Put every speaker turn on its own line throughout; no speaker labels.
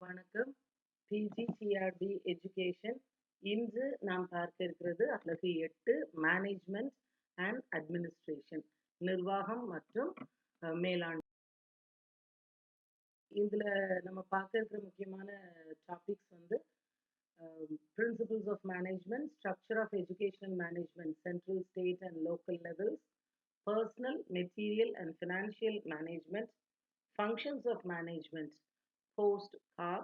வணக்கம். பிஜிசிஆர்டி எஜுகேஷன். இன்று நாம் பார்க்க இருக்கிறது அலகு 8 மேனேஜ்மெண்ட் அண்ட் அட்மினிஸ்ட்ரேஷன், நிர்வாகம் மற்றும் மேலாண்மை. இதுல நம்ம பார்க்க இருக்கிற முக்கியமான டாபிக்ஸ் வந்து principles of management, structure of educational management, central, state and local levels, personal, material and financial management, functions of management, post-CARB,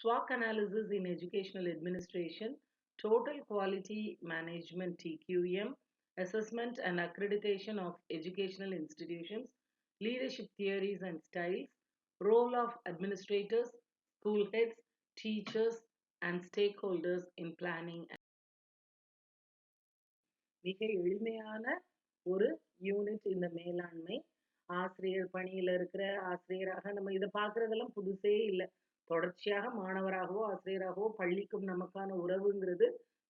SWOT analysis in educational administration, total quality management TQM, assessment and accreditation of educational institutions, leadership theories and styles, role of administrators, school heads, teachers and stakeholders in planning. மிக எளிமையான ஒரு unit இந்த மேலாண்மை. ஆசிரியர் பணியில இருக்கிற ஆசிரியராக நம்ம இதை பார்க்கறதெல்லாம் புதுசே இல்லை. தொடர்ச்சியாக மாணவராகவோ ஆசிரியராகவோ பள்ளிக்கும் நமக்கான உறவுங்கிறது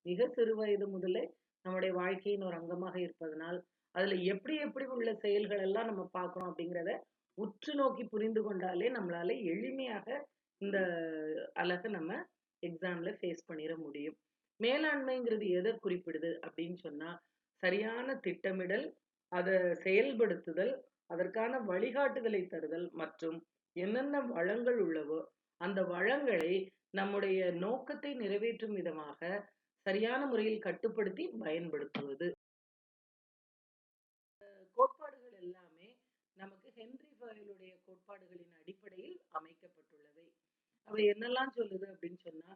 மிக சிறு வயது முதலே நம்முடைய வாழ்க்கையின் ஒரு அங்கமாக இருப்பதனால் அதுல எப்படி எப்படி உள்ள செயல்கள் எல்லாம் நம்ம பார்க்கணும் அப்படிங்கிறத உற்று நோக்கி புரிந்து கொண்டாலே நம்மளால எளிமையாக இந்த அலகை நம்ம எக்ஸாம்ல ஃபேஸ் பண்ணிட முடியும். மேலாண்மைங்கிறது எதை குறிப்பிடுது அப்படின்னு சொன்னா, சரியான திட்டமிடல், அதை செயல்படுத்துதல், அதற்கான வழிகாட்டுதலை தருதல் மற்றும் என்னென்ன வளங்கள் உள்ளவோ அந்த வளங்களை நம்முடைய நோக்கத்தை நிறைவேற்றும் விதமாக சரியான முறையில் கட்டுப்படுத்தி பயன்படுத்துவது. கோட்பாடுகள் எல்லாமே நமக்கு ஹென்றி ஃபயலுடைய கோட்பாடுகளின் அடிப்படையில் அமைக்கப்பட்டுள்ளவை. அவை என்னெல்லாம் சொல்லுது அப்படின்னு சொன்னா,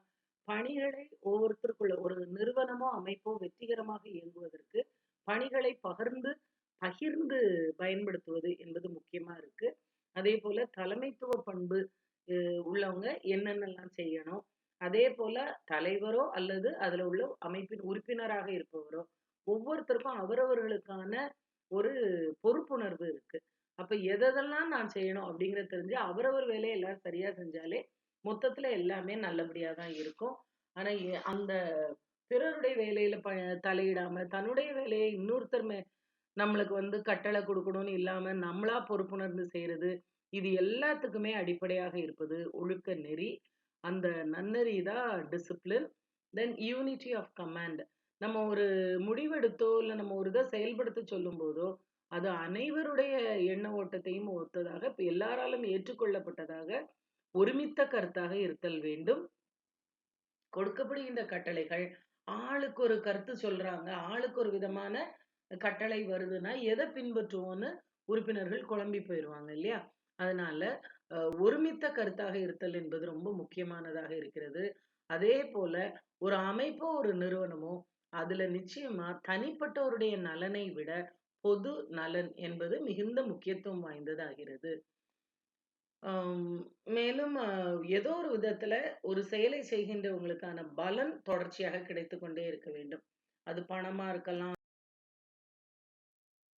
பணிகளை ஒவ்வொருத்தருக்குள்ள ஒரு நிறுவனமோ அமைப்போ வெற்றிகரமாக இயங்குவதற்கு பணிகளை பகிர்ந்து பயன்படுத்துவது என்பது முக்கியமா இருக்கு. அதே போல தலைமைத்துவ பண்பு உள்ளவங்க என்னென்னலாம் செய்யணும், அதே போல தலைவரோ அல்லது அதுல உள்ள அமைப்பின் உறுப்பினராக இருப்பவரோ ஒவ்வொருத்தருக்கும் அவரவர்களுக்கான ஒரு பொறுப்புணர்வு இருக்கு. அப்ப எதெல்லாம் நான் செய்யணும் அப்படிங்கறத தெரிஞ்சு அவரவர் வேலையை எல்லாரும் சரியா செஞ்சாலே மொத்தத்துல எல்லாமே நல்லபடியா தான் இருக்கும். ஆனா அந்த பிறருடைய வேலையில தலையிடாம தன்னுடைய வேலையை இன்னொருத்தர் நம்மளுக்கு வந்து கட்டளை கொடுக்கணும்னு இல்லாம நம்மளா பொறுப்புணர்ந்து செய்யறது, இது எல்லாத்துக்குமே அடிப்படையாக இருப்பது ஒழுக்க நெறி. அந்த நன்னெறி தான் discipline. Then unity of command. நம்ம ஒரு முடிவெடுத்தோ இல்லை நம்ம ஒரு இதை செயல்படுத்த சொல்லும் போதோ அது அனைவருடைய எண்ண ஓட்டத்தையும் ஒத்ததாக எல்லாராலும் ஏற்றுக்கொள்ளப்பட்டதாக ஒருமித்த கருத்தாக இருத்தல் வேண்டும். கொடுக்கப்படுகின்ற கட்டளைகள் ஆளுக்கு ஒரு கருத்து சொல்றாங்க, ஆளுக்கு ஒரு விதமான கட்டளை வருதுன்னா எதை பின்பற்றுவோன்னு உறுப்பினர்கள் குழம்பி போயிடுவாங்க இல்லையா? அதனால ஒருமித்த கருத்தாக இருத்தல் என்பது ரொம்ப முக்கியமானதாக இருக்கிறது. அதே போல ஒரு அமைப்போ ஒரு நிறுவனமோ அதுல நிச்சயமா தனிப்பட்டவருடைய நலனை விட பொது நலன் என்பது மிகுந்த முக்கியத்துவம் வாய்ந்ததாகிறது. மேலும் ஏதோ ஒரு விதத்துல ஒரு செயலை செய்கின்றவங்களுக்கான பலன் தொடர்ச்சியாக கிடைத்து கொண்டே இருக்க வேண்டும். அது பணமா இருக்கலாம்,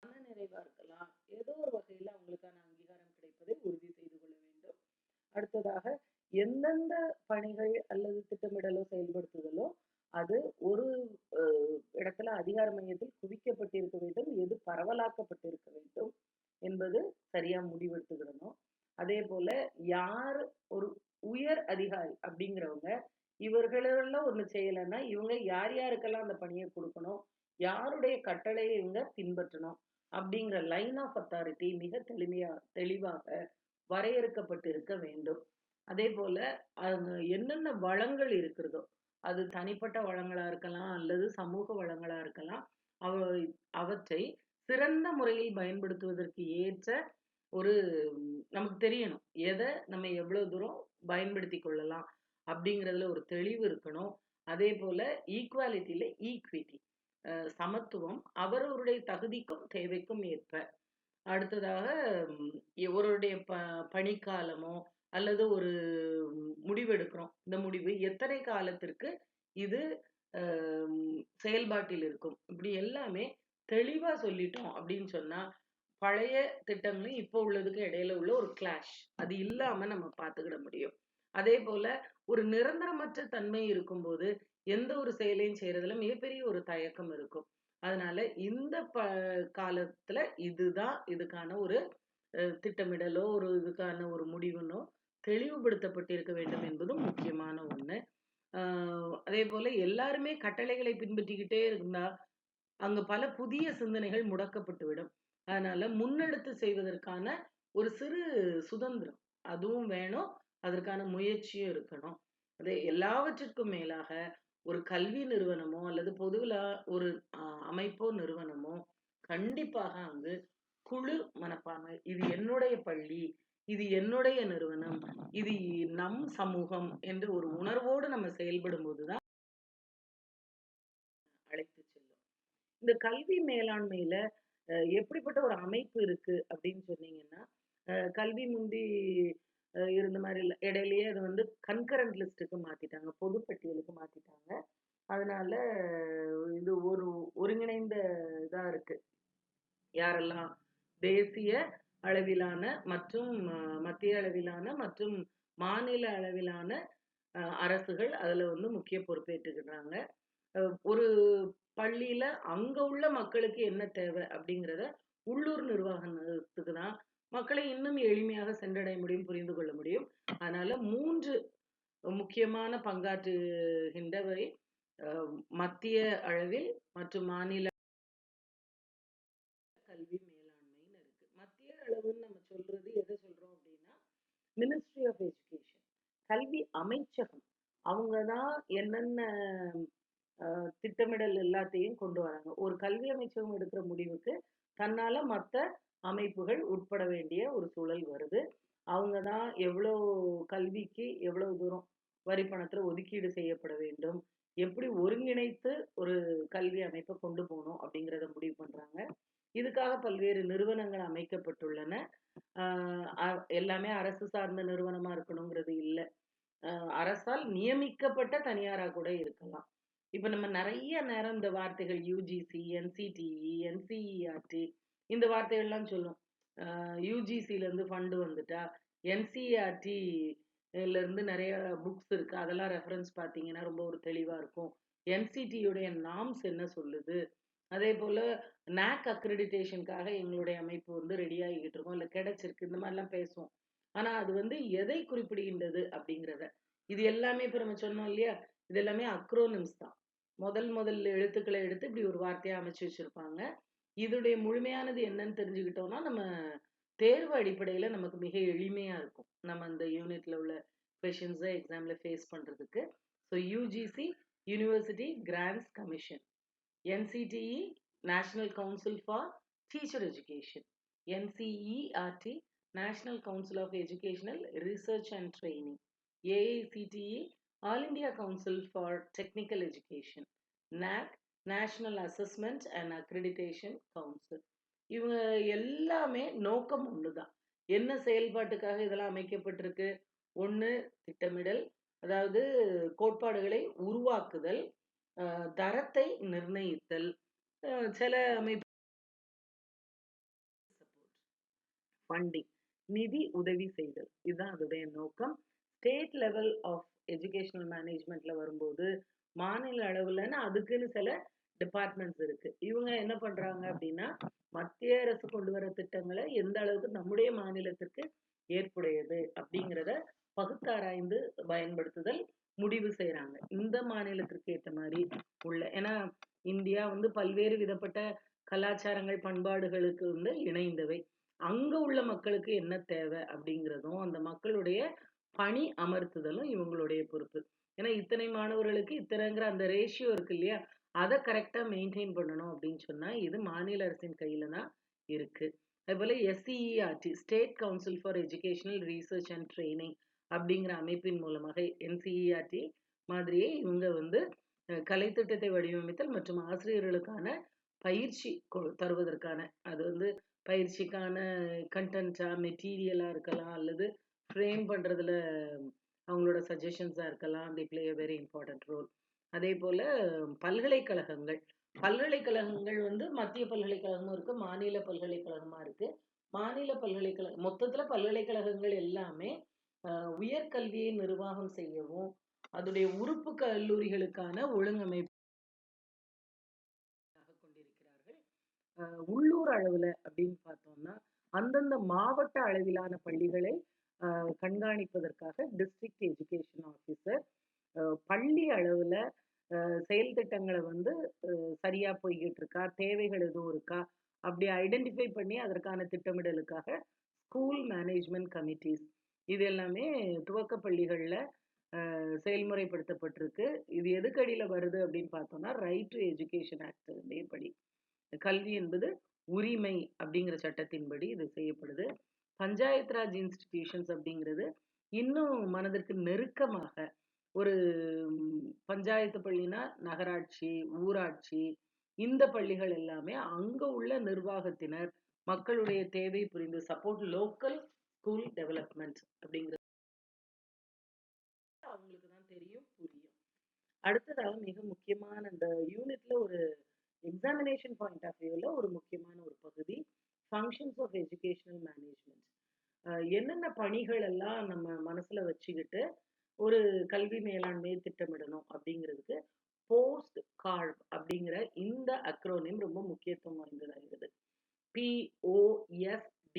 மன நிறைவா இருக்கலாம், ஏதோ ஒரு வகையில அவங்களுக்கான அங்கீகாரம் கிடைப்பதை உறுதி செய்து கொள்ள வேண்டும். அடுத்ததாக எந்தெந்த பணிகள் அல்லது திட்டமிடலோ செயல்படுத்துதலோ அது ஒரு இடத்துல அதிகார மையத்தில் குவிக்கப்பட்டிருக்க வேண்டும், எது பரவலாக்கப்பட்டிருக்க வேண்டும் என்பது சரியா முடிவெடுத்துக்கிடணும். அதே போல யார் ஒரு உயர் அதிகாரி அப்படிங்கிறவங்க இவர்களெல்லாம் ஒண்ணு செய்யலைன்னா இவங்க யார் யாருக்கெல்லாம் அந்த பணியை கொடுக்கணும், யாருடைய கட்டளையை இவங்க பின்பற்றணும் அப்படிங்கிற லைன் ஆஃப் அத்தாரிட்டி மிக தெளிவாக வரையறுக்கப்பட்டு இருக்க வேண்டும். அதே போல என்னென்ன வளங்கள் இருக்கிறதோ அது தனிப்பட்ட வளங்களா இருக்கலாம் அல்லது சமூக வளங்களா இருக்கலாம், அவற்றை சிறந்த முறையில் பயன்படுத்துவதற்கு ஏற்ற ஒரு நமக்கு தெரியணும், எதை நம்ம எவ்வளவு தூரம் பயன்படுத்தி கொள்ளலாம் அப்படிங்கிறதுல ஒரு தெளிவு இருக்கணும். அதே போல ஈக்குவாலிட்டியில ஈக்விட்டி, சமத்துவம் அவரவருடைய தகுதிக்கும் தேவைக்கும் ஏற்ப. அடுத்ததாக ஒருவருடைய பணிக்காலமோ அல்லது ஒரு முடிவெடுக்கிறோம், இந்த முடிவு எத்தனை காலத்திற்கு இது செயல்பாட்டில் இருக்கும், இப்படி எல்லாமே தெளிவா சொல்லிட்டோம் அப்படின்னு சொன்னா பழைய திட்டங்களும் இப்போ உள்ளதுக்கு இடையில உள்ள ஒரு கிளாஷ் அது இல்லாம நம்ம பார்த்துக்கிட முடியும். அதே போல ஒரு நிரந்தரமற்ற தன்மை இருக்கும்போது எந்த ஒரு செயலையும் செய்யறதுல மிகப்பெரிய ஒரு தயக்கம் இருக்கும். அதனால இந்த காலத்துல இதுதான் இதுக்கான ஒரு திட்டமிடலோ ஒரு இதுக்கான ஒரு முடிவுனோ தெளிவுபடுத்தப்பட்டிருக்க வேண்டும் என்பதும் முக்கியமான ஒண்ணு. அதே போல எல்லாருமே கட்டளைகளை பின்பற்றிக்கிட்டே இருந்தா அங்க பல புதிய சிந்தனைகள் முடக்கப்பட்டுவிடும். அதனால முன்னெடுத்து செய்வதற்கான ஒரு சிறு சுதந்திரம் அதுவும் வேணும். அதற்கான முயற்சியும் இருக்கணும். அது எல்லாவற்றிற்கும் மேலாக ஒரு கல்வி நிறுவனமோ அல்லது பொதுவுல ஒரு அமைப்போ நிறுவனமோ கண்டிப்பாக அங்கு குழு மனப்பான்மை. இது என்னுடைய பள்ளி, இது என்னுடைய நிறுவனம், இது நம் சமூகம் என்று ஒரு உணர்வோடு நம்ம செயல்படும் போதுதான் அழைத்து செல்லும். இந்த கல்வி மேலாண்மையில எப்படிப்பட்ட ஒரு அமைப்பு இருக்கு அப்படின்னு சொன்னீங்கன்னா, கல்வி முந்தி இருந்த மாரி இல்ல. இடையிலேயே அத வந்து கன்கரண்ட் லிஸ்ட்டுக்கு மாத்திட்டாங்க. பொதுப்பட்டியலுக்கு மாத்திட்டாங்க. அதனால இது ஒரு ஒருங்கிணைந்த இதா இருக்கு. யாரெல்லாம் தேசிய அளவிலான மற்றும் மத்திய அளவிலான மற்றும் மாநில அளவிலான அரசுகள் அதுல வந்து முக்கிய பொறுப்பேற்றுக்கிறாங்க. ஒரு பள்ளியில அங்க உள்ள மக்களுக்கு என்ன தேவை அப்படிங்கிறத உள்ளூர் நிர்வாகத்துக்கு தான் மக்களை இன்னும் எளிமையாக சென்றடைய முடியும், புரிந்து கொள்ள முடியும். அதனால 3 முக்கியமான பங்காற்றுகின்றவை மத்திய அளவில் மற்றும் மாநில கல்வி மேலாண்மைன்னு இருக்கு. மத்திய அளவுன்னு நம்ம சொல்றது எதை சொல்றோம் அப்படின்னா, மினிஸ்ட்ரி ஆஃப் எஜுகேஷன், கல்வி அமைச்சகம். அவங்க தான் என்னென்ன திட்டமிடல் எல்லாத்தையும் கொண்டு வராங்க. ஒரு கல்வி அமைச்சகம் எடுக்கிற முடிவுக்கு தன்னால மத்த அமைப்புகள் உட்பட வேண்டிய ஒரு சூழல் வருது. அவங்க தான் எவ்வளவு கல்விக்கு எவ்வளவு தூரம் வரி பணத்துல ஒதுக்கீடு செய்யப்பட வேண்டும், எப்படி ஒருங்கிணைத்து ஒரு கல்வி அமைப்பை கொண்டு போகணும் அப்படிங்கிறத முடிவு பண்றாங்க. இதுக்காக பல்வேறு நிறுவனங்கள் அமைக்கப்பட்டுள்ளன. எல்லாமே அரசு சார்ந்த நிறுவனமா இருக்கணுங்கிறது இல்ல. அரசால் நியமிக்கப்பட்ட தனியாரா கூட இருக்கலாம். இப்ப நம்ம நிறைய நேரம் இந்த வார்த்தைகள் யுஜிசி, என்சிடிஇ, என்சிஇஆர்டி இந்த வார்த்தைகள்லாம் சொல்லும். யுஜிசில இருந்து ஃபண்ட் வந்துட்டா, என்சிஇஆர்டி இருந்து நிறைய புக்ஸ் இருக்கு. அதெல்லாம் ரெஃபரன்ஸ் பார்த்தீங்கன்னா ரொம்ப ஒரு தெளிவா இருக்கும். என்சிடியுடைய நார்ம்ஸ் என்ன சொல்லுது? அதே போல நாக் அக்ரிடிடேஷனுக்காக எங்களுடைய அமைப்பு வந்து ரெடி ஆகிக்கிட்டு இருக்கோம். இல்ல கிடைச்சிருக்கு. இந்த மாதிரிலாம் பேசுவோம். ஆனா அது வந்து எதை குறிப்பிடுகின்றது அப்படிங்கிறத. இது எல்லாமே இப்ப நம்ம சொன்னோம் இல்லையா? இது எல்லாமே அக்ரோனிம்ஸ் தான். முதல் எழுத்துக்களை எடுத்து இப்படி ஒரு வார்த்தையா அமைச்சு வச்சிருப்பாங்க. இதோடைய முழுமையானது என்னன்னு தெரிஞ்சுக்கிட்டோம்னா, நம்ம தேர்வு அடிப்படையில நமக்கு மிக எளிமையா இருக்கும். நம்ம அந்த யூனிட்ல உள்ள கொஸ்டின்ஸ எக்ஸாம்ல ஃபேஸ் பண்றதுக்கு. So UGC university grants commission, NCTE national council for teacher education, NCERT national council of educational research and training, AICTE all India council for technical education, NAAC national assessment and accreditation council. இவங்க எல்லாமே நோக்கம் ஒண்ணுதான். என்ன செயல்பாட்டுக்காக இதெல்லாம் அமைக்கப்பட்டிருக்கு? ஒண்ணு திட்டமிடல், அதாவது கோட்பாடுகளை உருவாக்குதல், தரத்தை நிர்ணயித்தல், சில அமைப்பு ஃபண்டிங், நிதி உதவி செய்தல். இதுதான் அதோடைய நோக்கம். ஸ்டேட் லெவல் ஆஃப் எஜுகேஷனல் மேனேஜ்மெண்ட்ல வரும்போது மாநில அளவுலன்னு அதுக்குன்னு சில டிபார்ட்மெண்ட்ஸ் இருக்கு. இவங்க என்ன பண்றாங்க அப்படின்னா, மத்திய அரசு கொண்டு வர திட்டங்களை எந்த அளவுக்கு நம்முடைய மாநிலத்திற்கு ஏற்புடையது அப்படிங்கிறத பகுத்தாராய்ந்து பயன்படுத்துதல், முடிவு செய்யறாங்க. இந்த மாநிலத்திற்கு ஏற்ற மாதிரி உள்ள, ஏன்னா இந்தியா வந்து பல்வேறு விதப்பட்ட கலாச்சாரங்கள் பண்பாடுகளுக்கு வந்து இணைந்தவை. அங்க உள்ள மக்களுக்கு என்ன தேவை அப்படிங்கிறதும் அந்த மக்களுடைய பணி அமர்த்துதலும் இவங்களுடைய பொறுப்பு. ஏன்னா இத்தனை மாணவர்களுக்கு இத்தனைங்கிற அந்த ரேஷியோ இருக்கு இல்லையா, அதை கரெக்டா மெயின்டைன் பண்ணணும் அப்படின்னு சொன்னா இது மாநில அரசின் கையில தான் இருக்கு. அதுபோல SCERT state council for educational research and training அப்படிங்கிற அமைப்பின் மூலமாக என்சிஇஆர்டி மாதிரியே இவங்க வந்து கலைத்திட்டத்தை வடிவமைத்தல் மற்றும் ஆசிரியர்களுக்கான பயிற்சி தருவதற்கான, அது வந்து பயிற்சிக்கான கண்டென்ட்டா மெட்டீரியலா இருக்கலாம், அல்லது ஃப்ரேம் பண்றதுல அவங்களோட சஜஷன்ஸா இருக்கலாம். they play a very important role. அதே போல பல்கலைக்கழகங்கள் பல்கலைக்கழகங்கள் வந்து மத்திய பல்கலைக்கழகமும் இருக்கு, மாநில பல்கலைக்கழகமா இருக்கு. மாநில பல்கலைக்கழகம் மொத்தத்துல பல்கலைக்கழகங்கள் எல்லாமே உயர்கல்வியை நிர்வாகம் செய்யவும் அதோடைய உறுப்பு கல்லூரிகளுக்கான ஒழுங்கமைப்பு கொண்டிருக்கிறார்கள். உள்ளூர் அளவுல அப்படின்னு பார்த்தோம்னா அந்தந்த மாவட்ட அளவிலான பள்ளிகளை கண்காணிப்பதற்காக டிஸ்ட்ரிக்ட் எஜுகேஷன் ஆஃபீஸர் பள்ளி அளவுல செயல் திட்டங்களை வந்து சரியா போய்கிட்டு இருக்கா, தேவைகள் எதுவும் இருக்கா, அப்படி ஐடென்டிஃபை பண்ணி அதற்கான திட்டமிடலுக்காக ஸ்கூல் மேனேஜ்மெண்ட் கமிட்டிஸ் இது எல்லாமே துவக்க பள்ளிகள்ல செயல்முறைப்படுத்தப்பட்டிருக்கு. இது எதுக்கு அடியில வருது அப்படின்னு பார்த்தோம்னா, ரைட் டு எஜுகேஷன் ஆக்ட் படி கல்வி என்பது உரிமை அப்படிங்கிற சட்டத்தின்படி இது செய்யப்படுது. பஞ்சாயத்து ராஜ் இன்ஸ்டிடியூஷன்ஸ் அப்படிங்கிறது இன்னும் மனதிற்கு நெருக்கமாக ஒரு பஞ்சாயத்து பள்ளினா நகராட்சி, ஊராட்சி இந்த பள்ளிகள் எல்லாமே அங்க உள்ள நிர்வாகத்தினர் மக்களுடைய தேவை புரிந்து சப்போர்ட் லோக்கல் ஸ்கூல் டெவலப்மெண்ட் அப்படிங்கிறது அவங்களுக்கு தான் தெரியும், புரியும். அடுத்ததாக மிக முக்கியமான இந்த யூனிட்ல ஒரு எக்ஸாமினேஷன் பாயிண்ட் ஆஃப் வியூல ஒரு முக்கியமான ஒரு பகுதி ஃபங்க்ஷன்ஸ் ஆஃப் எஜுகேஷனல் மேனேஜ்மெண்ட். என்னென்ன பணிகள் எல்லாம் நம்ம மனசுல வச்சுக்கிட்டு ஒரு கல்வி மேலாண்மையை திட்டமிடணும் அப்படிங்கிறதுக்கு போஸ்ட் கார்ட் அப்படிங்கிற இந்த அக்ரோனிம் ரொம்ப முக்கியத்துவம் வாய்ந்ததாகிறது. POSD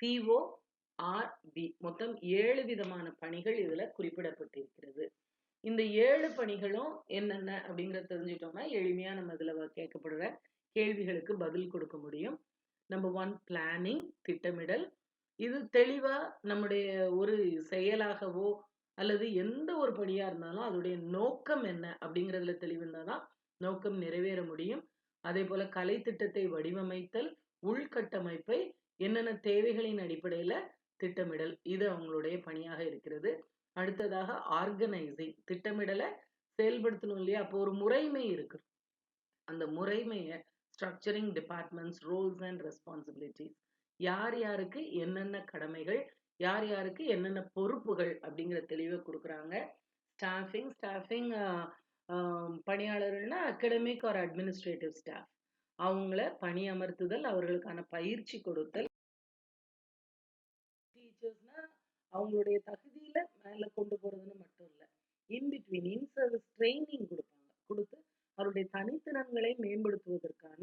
CORB மொத்தம் 7 விதமான பணிகள் இதுல குறிப்பிடப்பட்டிருக்கிறது. இந்த 7 பணிகளும் என்னென்ன அப்படிங்கறத தெரிஞ்சுட்டோம்னா எளிமையா நம்ம இதுல கேட்கப்படுற கேள்விகளுக்கு பதில் கொடுக்க முடியும். நம்பர் 1 பிளானிங், திட்டமிடல். இது தெளிவா நம்முடைய ஒரு செயலாகவோ அல்லது எந்த ஒரு பணியா இருந்தாலும் அதோடைய நோக்கம் என்ன அப்படிங்கிறதுல தெளிவு இருந்தாதான் நோக்கம் நிறைவேற முடியும். அதே போல கலை திட்டத்தை வடிவமைத்தல், உள்கட்டமைப்பை என்னென்ன தேவைகளின் அடிப்படையில திட்டமிடல், இது அவங்களுடைய பணியாக இருக்கிறது. அடுத்ததாக ஆர்கனைசிங், திட்டமிடலை செயல்படுத்தணும் இல்லையா, அப்போ ஒரு முறைமை இருக்கு. அந்த முறைமையை structuring departments, roles and responsibilities, யார் யாருக்கு என்னென்ன கடமைகள், யார் யாருக்கு என்னென்ன பொறுப்புகள் அப்படிங்கிற தெளிவை கொடுக்குறாங்க. ஸ்டாஃபிங் பணியாளர்கள்னா அகடமிக் ஆர் அட்மினிஸ்ட்ரேட்டிவ் ஸ்டாஃப், அவங்கள பணி அமர்த்துதல், அவர்களுக்கான பயிற்சி கொடுத்தல். டீச்சர்ஸ்னா அவங்களுடைய தகுதியில மேல கொண்டு போறதுன்னு மட்டும் இல்லை, இன்பிட்வீன் இன் சர்வீஸ் ட்ரைனிங் கொடுத்து அவருடைய தனித்திறன்களை மேம்படுத்துவதற்கான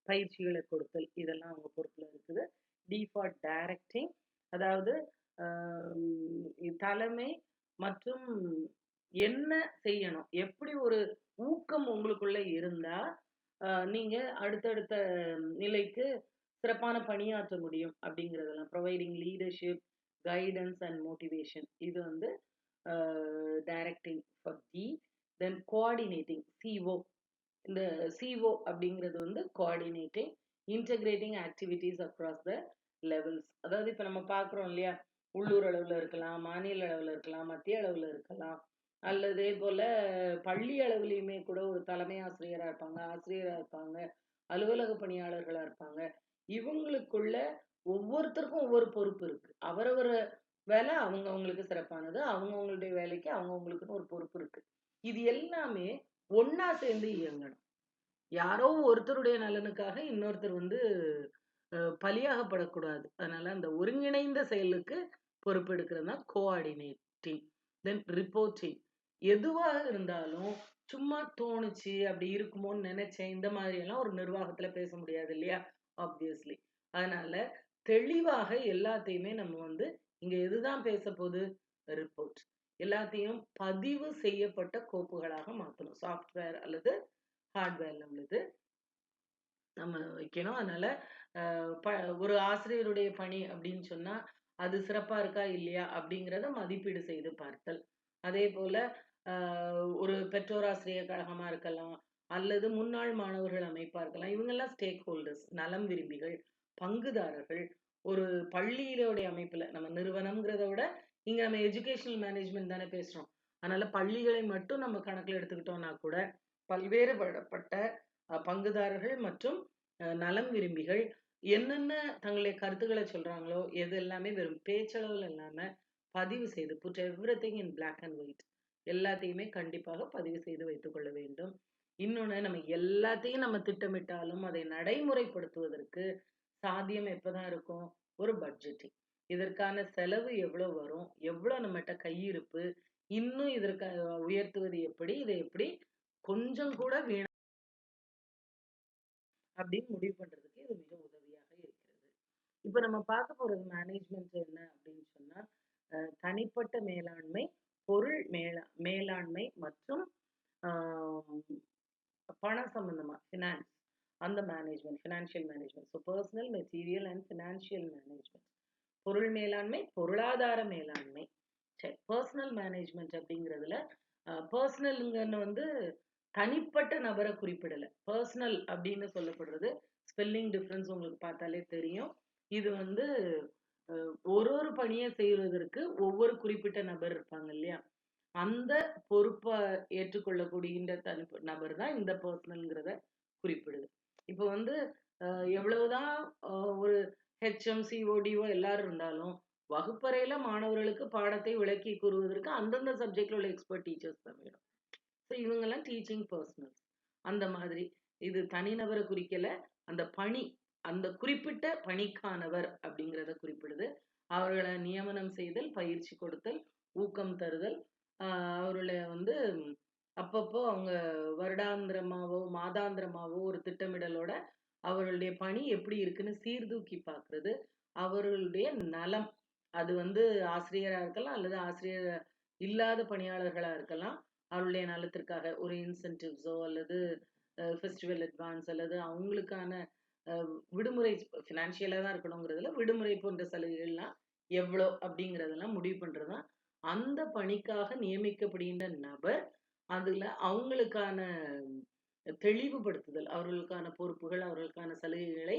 பயிற்சிகளை கொடுத்தல், இதெல்லாம் அவங்க பொறுப்புல இருக்குது. டி ஃபார் டைரக்டிங், அதாவது தலைமை மற்றும் என்ன செய்யணும், எப்படி ஒரு ஊக்கம் உங்களுக்குள்ள இருந்தா நீங்க அடுத்தடுத்த நிலைக்கு சிறப்பான பணியாற்ற முடியும் அப்படிங்கிறதெல்லாம். Providing leadership, guidance and motivation, இது வந்து directing for D. Then coordinating, CO. இந்த CO அப்படிங்கிறது வந்து coordinating integrating activities across the levels. அதாவது இப்போ நம்ம பார்க்குறோம் இல்லையா, உள்ளூர் அளவில் இருக்கலாம், மாநில அளவில் இருக்கலாம், மத்திய அளவில் இருக்கலாம், அல்லதே போல பள்ளி அளவுலையுமே கூட ஒரு தலைமை ஆசிரியராக இருப்பாங்க, ஆசிரியராக இருப்பாங்க, அலுவலக பணியாளர்களாக இருப்பாங்க. இவங்களுக்குள்ள ஒவ்வொருத்தருக்கும் ஒவ்வொரு பொறுப்பு இருக்கு. அவரவர் வேலை அவங்கவுங்களுக்கு சிறப்பானது, அவங்கவுங்களுடைய வேலைக்கு அவங்கவுங்களுக்குன்னு ஒரு பொறுப்பு இருக்கு. இது எல்லாமே ஒன்னா சேர்ந்து இயங்கணும். யாரோ ஒருத்தருடைய நலனுக்காக இன்னொருத்தர் வந்து பலியாகப்படக்கூடாது. அதனால அந்த ஒருங்கிணைந்த செயலுக்கு பொறுப்பெடுக்கிறது தான் கோஆர்டினேட்டிங். தென் ரிப்போர்ட்டிங், எதுவாக இருந்தாலும் சும்மா தோணுச்சு, அப்படி இருக்குமோன்னு நினைச்சேன், இந்த மாதிரி எல்லாம் ஒரு நிர்வாகத்துல பேச முடியாது இல்லையா, ஆப்வியஸ்லி. அதனால தெளிவாக எல்லாத்தையுமே நம்ம வந்து இங்க எதுதான் பேச போகுது, ரிப்போர்ட், எல்லாத்தையும் பதிவு செய்யப்பட்ட கோப்புகளாக மாற்றணும். சாஃப்ட்வேர் அல்லது ஹார்ட்வேர்ல உள்ளது நம்ம வைக்கணும். அதனால ஒரு ஆசிரியருடைய பணி அப்படின்னு சொன்னா அது சிறப்பா இருக்கா இல்லையா அப்படிங்கிறத மதிப்பீடு செய்து பார்த்தல். அதே போல ஒரு பெற்றோர் ஆசிரியர் கழகமா இருக்கலாம், அல்லது முன்னாள் மாணவர்கள் அமைப்பா இருக்கலாம். இவங்கெல்லாம் ஸ்டேக் ஹோல்டர்ஸ், நலம் விரும்பிகள், பங்குதாரர்கள். ஒரு பள்ளியிலுடைய அமைப்புல, நம்ம நிறுவனம்ங்கிறத விட இங்க நம்ம எஜுகேஷனல் மேனேஜ்மெண்ட் தானே பேசுறோம். அதனால பள்ளிகளை மட்டும் நம்ம கணக்கில் எடுத்துக்கிட்டோம்னா கூட பல்வேறுபட்ட பங்குதாரர்கள் மற்றும் நலம் விரும்பிகள் என்னென்ன தங்களுடைய கருத்துக்களை சொல்றாங்களோ எது எல்லாமே வெறும் பேச்சளவில் இல்லாம பதிவு செய்து put everything in black and white, எல்லாத்தையுமே கண்டிப்பாக பதிவு செய்து வைத்துக் கொள்ள வேண்டும். இன்னொன்னு, நம்ம எல்லாத்தையும் நம்ம திட்டமிட்டாலும் அதை நடைமுறைப்படுத்துவதற்கு சாத்தியம் எப்பதான் இருக்கும், ஒரு பட்ஜெட்டிங். இதற்கான செலவு எவ்வளவு வரும், எவ்வளவு நம்மகிட்ட கையிருப்பு, இன்னும் இதற்கு உயர்த்துவது எப்படி, இதை எப்படி கொஞ்சம் கூட வீண் அப்படின்னு முடிவு பண்றதுக்கு இது மிக உதவியாக இருக்கிறது. இப்ப நம்ம பார்க்க போறது மேனேஜ்மெண்ட் என்ன அப்படின்னு சொன்னா, தனிப்பட்ட மேலாண்மை, பொருள் மேலாண்மை மற்றும் பணம் சம்பந்தமா ஃபினான்ஸ், அந்த management, financial management. So personal, material and financial management. பொருள் மேலாண்மை, பொருளாதார மேலாண்மை. சரி, பர்சனல் மேனேஜ்மெண்ட் அப்படிங்கிறதுல பர்சனலுங்கன்னு வந்து தனிப்பட்ட நபரை குறிப்பிடல. பர்சனல் அப்படின்னு சொல்லப்படுறது ஸ்பெல்லிங் டிஃப்ரென்ஸ் உங்களுக்கு பார்த்தாலே தெரியும். இது வந்து ஒரு ஒரு பணியை செய்வதற்கு ஒவ்வொரு குறிப்பிட்ட நபர் இருப்பாங்க இல்லையா, அந்த பொறுப்பை ஏற்றுக்கொள்ளக்கூடிய நபர் தான் இந்த பர்சனல்ங்கிறத குறிப்பிடுது. இப்போ வந்து எவ்வளவுதான் ஒரு ஹெச்எம் சிஓடிஓ எல்லாரும் இருந்தாலும் வகுப்பறையில மாணவர்களுக்கு பாடத்தை விளக்கி கூறுவதற்கு அந்தந்த சப்ஜெக்ட்ல உள்ள எக்ஸ்பர்ட் டீச்சர்ஸ் தான் வேணும். ஸோ இவங்கெல்லாம் டீச்சிங் பர்சனல். அந்த மாதிரி இது தனிநபரை குறிக்கல, அந்த பணி, அந்த குறிப்பிட்ட பணிக்கானவர் அப்படிங்கிறத குறிப்பிடுது. அவர்களை நியமனம் செய்தல், பயிற்சி கொடுத்தல், ஊக்கம் தருதல், அவர்களை வந்து அப்பப்போ அவங்க வருடாந்திரமாவோ மாதாந்திரமாவோ ஒரு திட்டமிடலோட அவர்களுடைய பணி எப்படி இருக்குன்னு சீர்தூக்கி பார்க்கறது, அவர்களுடைய நலம், அது வந்து ஆசிரியரா இருக்கலாம் அல்லது ஆசிரியர் இல்லாத பணியாளர்களா இருக்கலாம், அவருடைய நலத்திற்காக ஒரு இன்சென்டிவ்ஸோ அல்லது ஃபெஸ்டிவல் அட்வான்ஸ் அல்லது அவங்களுக்கான விடுமுறை, ஃபினான்ஷியலாக தான் இருக்கணுங்கிறதுல விடுமுறை போன்ற சலுகைகள்லாம் எவ்வளோ அப்படிங்கிறதெல்லாம் முடிவு பண்ணுறதுதான் அந்த பணிக்காக நியமிக்கப்படுகின்ற நபர். அதில் அவங்களுக்கான தெளிவுபடுத்துதல், அவர்களுக்கான பொறுப்புகள், அவர்களுக்கான சலுகைகளை,